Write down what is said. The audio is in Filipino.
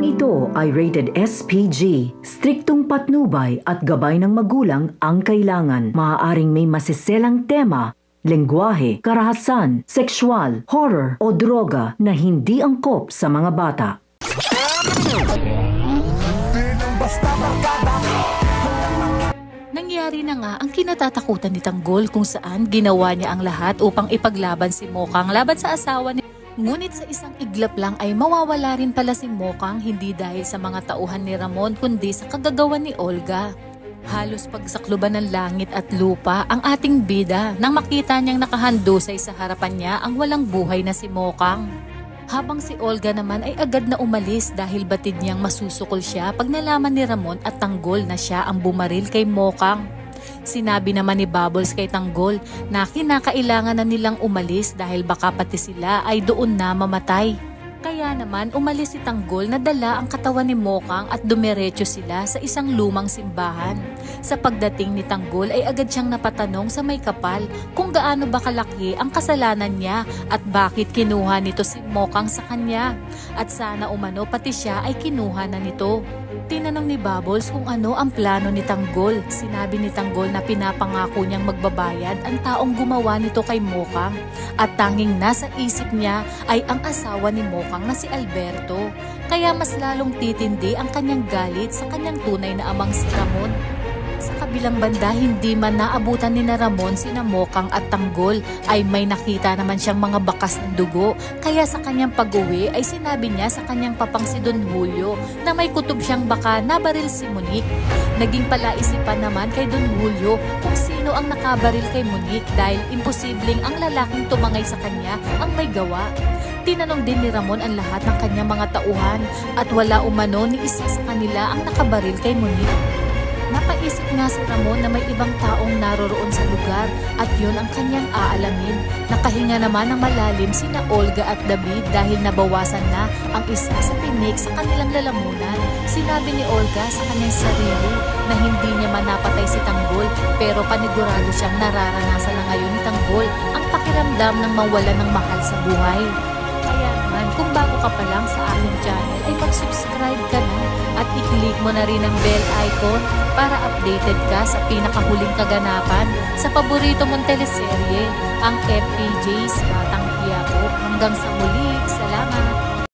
Programang ito ay rated SPG. Striktong patnubay at gabay ng magulang ang kailangan. Maaaring may masiselang tema, lengguwahe, karahasan, sexual, horror o droga na hindi angkop sa mga bata. Nangyari na nga ang kinatatakutan ni Tanggol kung saan ginawa niya ang lahat upang ipaglaban si Mokang laban sa asawa ni. Ngunit sa isang iglap lang ay mawawala rin pala si Mokang hindi dahil sa mga tauhan ni Ramon kundi sa kagagawan ni Olga. Halos pagsakluban ng langit at lupa ang ating bida nang makita niyang nakahandusay sa harapan niya ang walang buhay na si Mokang. Habang si Olga naman ay agad na umalis dahil batid niyang masusukol siya pag nalaman ni Ramon at Tanggol na siya ang bumaril kay Mokang. Sinabi naman ni Bubbles kay Tanggol na kinakailangan na nilang umalis dahil baka pati sila ay doon na mamatay. Kaya naman umalis si Tanggol na dala ang katawan ni Mokang at dumiretso sila sa isang lumang simbahan. Sa pagdating ni Tanggol ay agad siyang napatanong sa may kapal kung gaano ba kalaki ang kasalanan niya at bakit kinuha nito si Mokang sa kanya. At sana umano pati siya ay kinuha na nito. Tinanong ni Bubbles kung ano ang plano ni Tanggol. Sinabi ni Tanggol na pinapangako niyang magbabayad ang taong gumawa nito kay Mokang. At tanging nasa isip niya ay ang asawa ni Mokang na si Alberto. Kaya mas lalong titindi ang kanyang galit sa kanyang tunay na amang si Ramon. Sa kabilang banda, hindi man naabutan ni na Ramon sina Mokang at Tanggol ay may nakita naman siyang mga bakas ng dugo. Kaya sa kanyang pag-uwi ay sinabi niya sa kanyang papang si Don Julio na may kutob siyang baka nabaril si Monique. Naging palaisipan naman kay Don Julio kung sino ang nakabaril kay Monique dahil imposibleng ang lalaking tumangay sa kanya ang may gawa. Tinanong din ni Ramon ang lahat ng kanyang mga tauhan at wala umano ni isa sa kanila ang nakabaril kay Monique. Napaisip nga si Ramon na may ibang taong naroroon sa lugar at yun ang kanyang aalamin. Nakahinga naman ng malalim sina Olga at David dahil nabawasan na ang isa sa tinik sa kanilang lalamunan. Sinabi ni Olga sa kanyang sarili na hindi niya man napatay si Tanggol pero panigurado siyang nararanasan na ngayon ni Tanggol ang pakiramdam ng mawala ng mahal sa buhay. Kaya naman kung bago ka pa lang sa aking channel ay mag-subscribe ka na at i-click mo na rin ang bell icon para updated ka sa pinakahuling kaganapan sa paborito mong teleserye, ang FPJ's Batang Quiapo. Hanggang sa muli, salamat!